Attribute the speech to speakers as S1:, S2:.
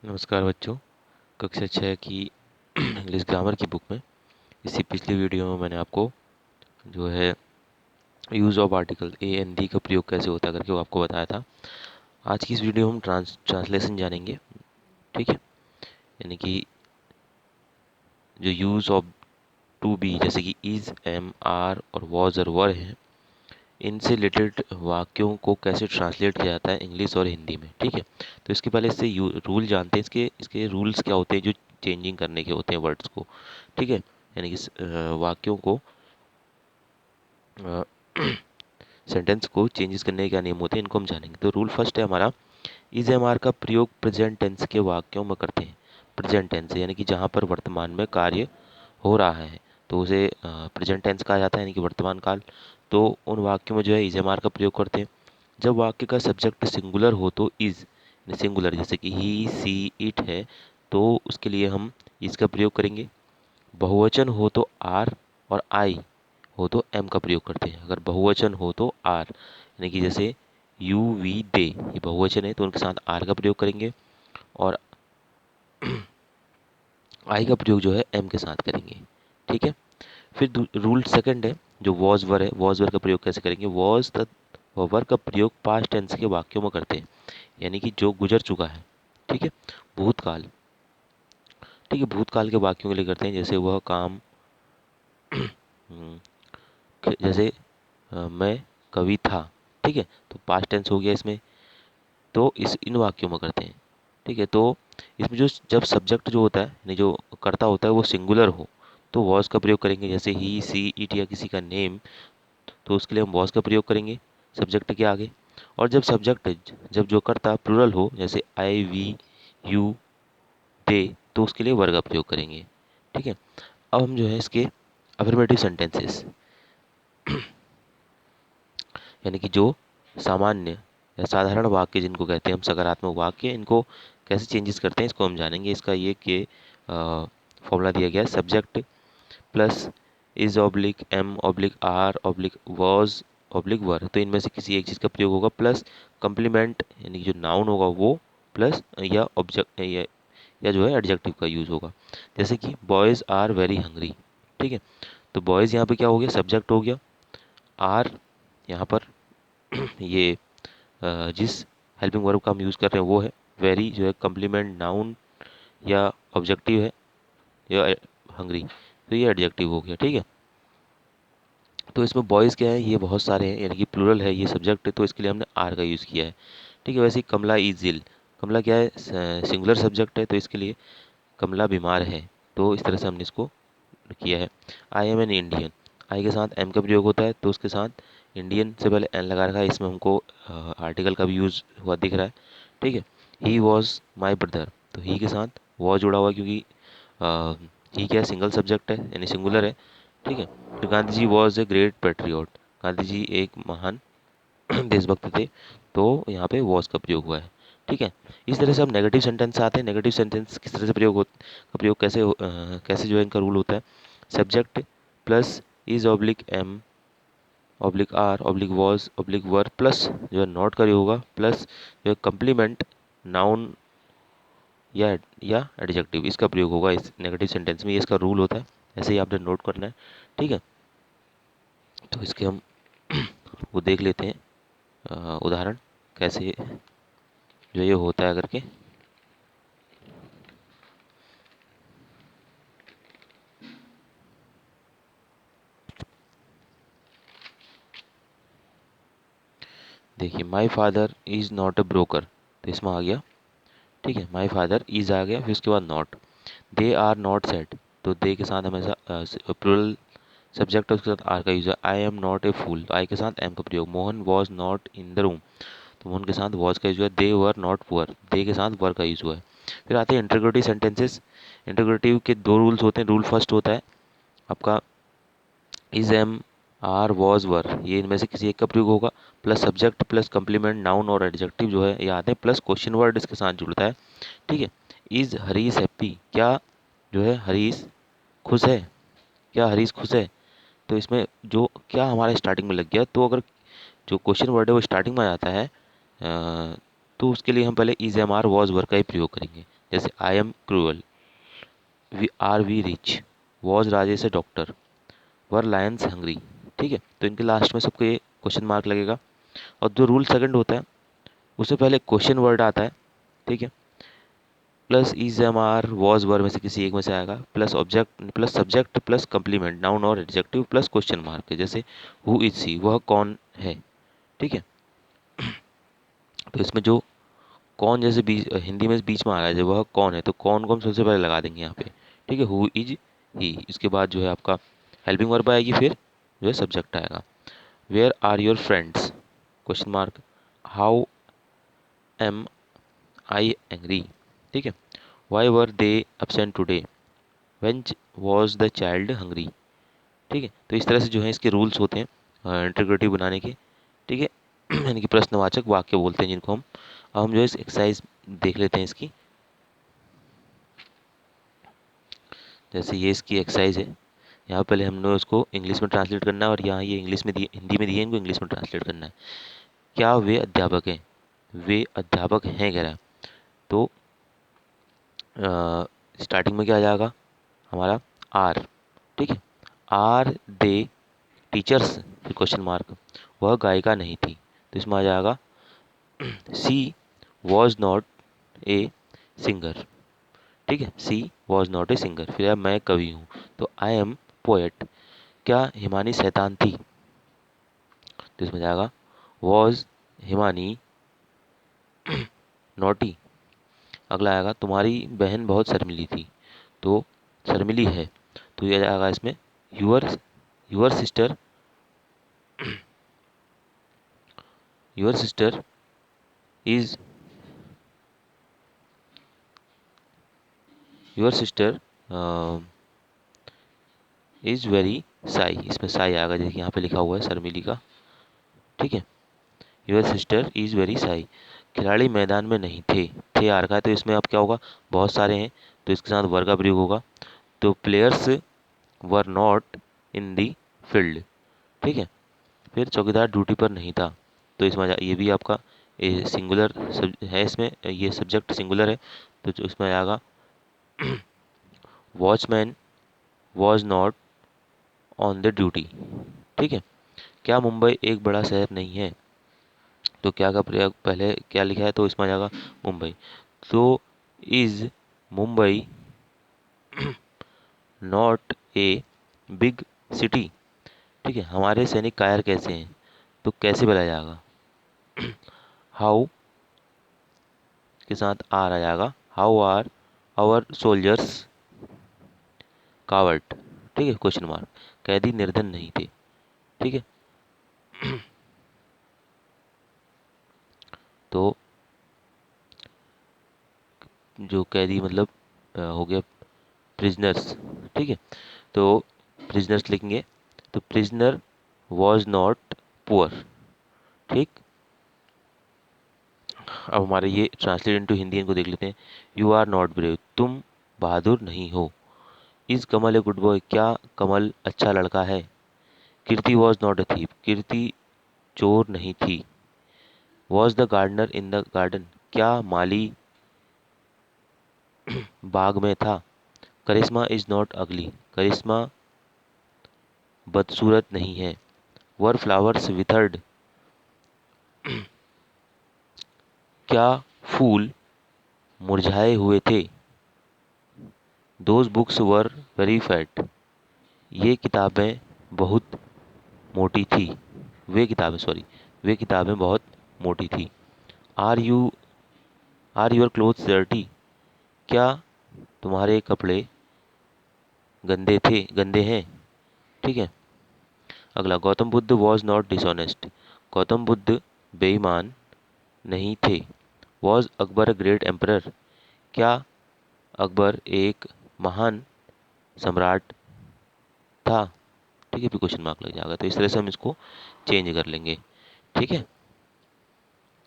S1: नमस्कार बच्चों। कक्षा 6 की इंग्लिश ग्रामर की बुक में इसी पिछली वीडियो में मैंने आपको जो है use of article a an the का प्रयोग कैसे होता है करके वो आपको बताया था। आज की इस वीडियो में हम ट्रांसलेशन जानेंगे। ठीक है, यानी कि जो यूज़ ऑफ टू बी जैसे कि इज़, एम, आर और वॉज और वर हैं, इनसे रिलेटेड वाक्यों को कैसे ट्रांसलेट किया जाता है इंग्लिश और हिंदी में। ठीक है, तो इसके पहले इससे रूल जानते हैं। इसके रूल्स क्या होते हैं जो चेंजिंग करने के होते हैं वर्ड्स को। ठीक है, यानी कि वाक्यों को सेंटेंस को चेंजेस करने के क्या नियम होते हैं, इनको हम जानेंगे। तो रूल फर्स्ट है हमारा, इज एम आर का प्रयोग प्रेजेंट टेंस के वाक्यों में करते हैं। प्रेजेंट टेंस यानी कि जहाँ पर वर्तमान में कार्य हो रहा है तो उसे प्रेजेंट टेंस कहा जाता है, यानी कि वर्तमान काल। तो उन वाक्यों में जो है इज एम आर का प्रयोग करते हैं। जब वाक्य का सब्जेक्ट सिंगुलर हो तो इज सिंगुलर, जैसे कि ही, सी, इट है, तो उसके लिए हम इसका प्रयोग करेंगे। बहुवचन हो तो आर और आई हो तो एम का प्रयोग करते हैं। अगर बहुवचन हो तो आर, यानी कि जैसे यू, वी, दे, ये बहुवचन है तो उनके साथ आर का प्रयोग करेंगे और आई का प्रयोग जो है एम के साथ करेंगे। ठीक है, फिर रूल सेकंड है जो वॉज वर है। वॉज वर का प्रयोग कैसे करेंगे? वॉज वर का प्रयोग पास्ट टेंस के वाक्यों में करते हैं, यानी कि जो गुजर चुका है। ठीक है, भूतकाल। ठीक है, भूतकाल के वाक्यों के लिए करते हैं, जैसे वह काम जैसे मैं कवि था। ठीक है, तो पास्ट टेंस हो गया इसमें, तो इन वाक्यों में करते हैं। ठीक है, तो इसमें जो जब सब्जेक्ट जो होता है यानी जो कर्ता होता है वो सिंगुलर हो तो वॉज का प्रयोग करेंगे, जैसे ही, सी, इट या किसी का नेम, तो उसके लिए हम वॉज का प्रयोग करेंगे सब्जेक्ट के आगे। और जब जो कर्ता प्लूरल हो, जैसे आई, वी, यू, दे, तो उसके लिए वर का प्रयोग करेंगे। ठीक है, अब हम जो है इसके अफर्मेटिव सेंटेंसेस यानी कि जो सामान्य या साधारण वाक्य जिनको कहते हैं हम सकारात्मक वाक्य, इनको कैसे चेंजेस करते हैं इसको हम जानेंगे। इसका ये कि फॉर्मूला दिया गया है, subject plus is oblique am oblique are oblique was oblique were, तो इनमें से किसी एक चीज़ का प्रयोग होगा, प्लस कंप्लीमेंट यानी कि जो नाउन होगा वो, प्लस या ऑब्जेक्ट या जो है एडजेक्टिव का यूज़ होगा। जैसे कि बॉयज़ आर वेरी हंग्री। ठीक है, तो बॉयज़ यहाँ पे क्या हो गया? सब्जेक्ट हो गया। आर यहाँ पर ये जिस हेल्पिंग वर्ब का हम यूज़ कर रहे हैं वो है। वेरी जो है कम्प्लीमेंट नाउन या ऑब्जेक्टिव है, या हंग्री तो ये एडजेक्टिव हो गया। ठीक है, तो इसमें बॉयज़ क्या है? ये बहुत सारे हैं, यानी कि प्लूरल है, ये सब्जेक्ट है, तो इसके लिए हमने आर का यूज़ किया है। ठीक है, वैसे ही कमला इज इल, कमला क्या है? सिंगुलर सब्जेक्ट है, तो इसके लिए कमला बीमार है, तो इस तरह से हमने इसको किया है। आई एम एन इंडियन, आई के साथ एम का प्रयोग होता है, तो उसके साथ इंडियन से पहले एन लगा रखा है, इसमें हमको आर्टिकल का भी यूज़ हुआ दिख रहा है। ठीक है, ही वॉज माई ब्रदर, तो ही के साथ वॉज जुड़ा हुआ है, क्योंकि ही क्या है? सिंगल सब्जेक्ट है यानी सिंगुलर है। ठीक है, फिर Gandhi ji was a great patriot, Gandhi ji एक महान देशभक्त थे, तो यहाँ पे वॉज का प्रयोग हुआ है। ठीक है, इस तरह से अब नेगेटिव सेंटेंस आते हैं। नेगेटिव सेंटेंस किस तरह से प्रयोग कैसे जो है इनका रूल होता है, subject plus is oblique am oblique are oblique was oblique were, plus जो है नॉट का प्रयोग होगा, प्लस जो है कंप्लीमेंट नाउन या एडजेक्टिव, इसका प्रयोग होगा इस नेगेटिव सेंटेंस में। ये इसका रूल होता है, ऐसे ही आपने नोट करना है। ठीक है, तो इसके हम वो देख लेते हैं उदाहरण कैसे जो ये होता है करके। देखिए, my father is not a broker, तो इसमें आ गया। ठीक है, माई फादर इज़ आ गया, फिर उसके बाद not. They are not sad, तो दे के साथ हमेशा प्लूरल सब्जेक्ट है, उसके साथ आर का यूज़ है। आई एम नॉट ए फूल, तो आई के साथ एम का प्रयोग। Mohan was not in the room, तो मोहन के साथ वॉज का यूज़ हुआ है। दे वर नॉट पुअर, दे के साथ वर का यूज़ हुआ है। फिर आते हैं इंटरग्रेटिव सेंटेंसेस। इंटरग्रेटिव के दो रूल्स होते हैं। रूल फर्स्ट होता है आपका इज, एम, आर, वॉज, वर, ये इनमें से किसी एक का प्रयोग होगा, plus subject plus complement noun और एडजेक्टिव जो है ये आते हैं, प्लस क्वेश्चन वर्ड इसके साथ जुड़ता है। ठीक है, इज हरीश हैप्पी, क्या जो है हरीश खुश है, क्या हरीश खुश है, तो इसमें जो क्या हमारा स्टार्टिंग में लग गया, तो अगर जो क्वेश्चन वर्ड है वो स्टार्टिंग में आ जाता है तो उसके लिए हम पहले is, am, are, was, were का ही प्रयोग करेंगे। जैसे I am cruel, we rich, was Rajesh a doctor, were lions hungry. ठीक है, तो इनके लास्ट में सबको ये क्वेश्चन मार्क लगेगा। और जो रूल सेकंड होता है उससे पहले क्वेश्चन वर्ड आता है, ठीक है, plus is am are was were में से किसी एक में से आएगा, plus object plus subject plus complement noun और एडजेक्टिव प्लस क्वेश्चन मार्क। जैसे हु इज सी, वह कौन है। ठीक है, तो इसमें जो कौन जैसे बीच हिंदी में बीच में आ रहा है, जब वह कौन है तो कौन को हम सबसे पहले लगा देंगे यहाँ पे। ठीक है, हु इज ही, इसके बाद जो है आपका हेल्पिंग वर्ब आएगी, फिर जो है सब्जेक्ट आएगा। Where are your friends, question mark, how am I angry. ठीक है, why were they absent today, when was the child hungry. ठीक है, तो इस तरह से जो है इसके रूल्स होते हैं इंटीग्रेटिव बनाने के। ठीक है, यानी कि प्रश्नवाचक वाक्य बोलते हैं जिनको हम। अब हम जो है इस एक्सरसाइज देख लेते हैं इसकी। जैसे ये इसकी एक्सरसाइज है, यहाँ पहले हमने उसको इंग्लिश में ट्रांसलेट करना है, और यहाँ ये इंग्लिश में दिए, हिंदी में दिए, इनको इंग्लिश में ट्रांसलेट करना है। क्या वे अध्यापक हैं, वे अध्यापक हैं कह रहा है, तो स्टार्टिंग में क्या आ जाएगा हमारा आर। ठीक है, आर दे टीचर्स, फिर क्वेश्चन मार्क, वह गायिका नहीं थी, तो इसमें आ जाएगा सी वॉज नॉट ए सिंगर। ठीक है, सी वॉज नॉट ए सिंगर। फिर मैं कवि हूँ, तो आई एम पोएट। क्या हिमानी शैतान थी, तो इसमें जाएगा वॉज हिमानी नॉटी। अगला आएगा तुम्हारी बहन बहुत शर्मिली थी, तो शर्मिली है, तो ये जाएगा इसमें your your sister your sister is your sister is very Sai, इसमें साई आएगा, देखिए यहाँ पे लिखा हुआ है शर्मिली का। ठीक है, your sister is very Sai. खिलाड़ी मैदान में नहीं थे, थे आ रखा है, तो इसमें अब क्या होगा, बहुत सारे हैं तो इसके साथ वर का प्रयोग होगा, तो players were not in the field. ठीक है, फिर चौकीदार ड्यूटी पर नहीं था, तो इसमें ये भी आपका सिंगुलर है, इसमें ये सब्जेक्ट सिंगुलर है, तो जो इसमें आएगा watchman was not on the duty. ठीक है, क्या मुंबई एक बड़ा शहर नहीं है, तो क्या का प्रयोग पहले क्या लिखा है, तो इसमें आ जाएगा मुंबई, तो is Mumbai not a big city. ठीक है, हमारे सैनिक कायर कैसे हैं, तो कैसे बनाया जाएगा, हाउ के साथ आर आ जाएगा, how are our soldiers coward. ठीक है, क्वेश्चन मार्क, कैदी निर्धन नहीं थे। ठीक है, तो जो कैदी मतलब हो गया प्रिजनर्स। ठीक है, तो प्रिजनर्स लिखेंगे, तो प्रिजनर वॉज नॉट पुअर। ठीक, अब हमारे ये ट्रांसलेट इनटू हिंदी इनको देख लेते हैं। यू आर नॉट ब्रेव, तुम बहादुर नहीं हो। Is Kamal a good boy, क्या कमल अच्छा लड़का है। Kirti was not a thief, Kirti चोर नहीं थी। Was the gardener in the garden, क्या माली बाग में था। करिश्मा इज नॉट अगली, करिश्मा बदसूरत नहीं है। वर फ्लावर्स विथर्ड, क्या फूल मुरझाए हुए थे। Those books were very fat, ये किताबें बहुत मोटी थी। वे किताबें बहुत मोटी थी। Are you are your clothes dirty, क्या तुम्हारे कपड़े गंदे हैं। ठीक है, अगला Gautam Buddha was not dishonest, Gautam Buddha बेईमान नहीं थे। Was Akbar a great emperor, क्या अकबर एक महान सम्राट था। ठीक है, फिर क्वेश्चन मार्क लग जाएगा, तो इस तरह से हम इसको चेंज कर लेंगे। ठीक है।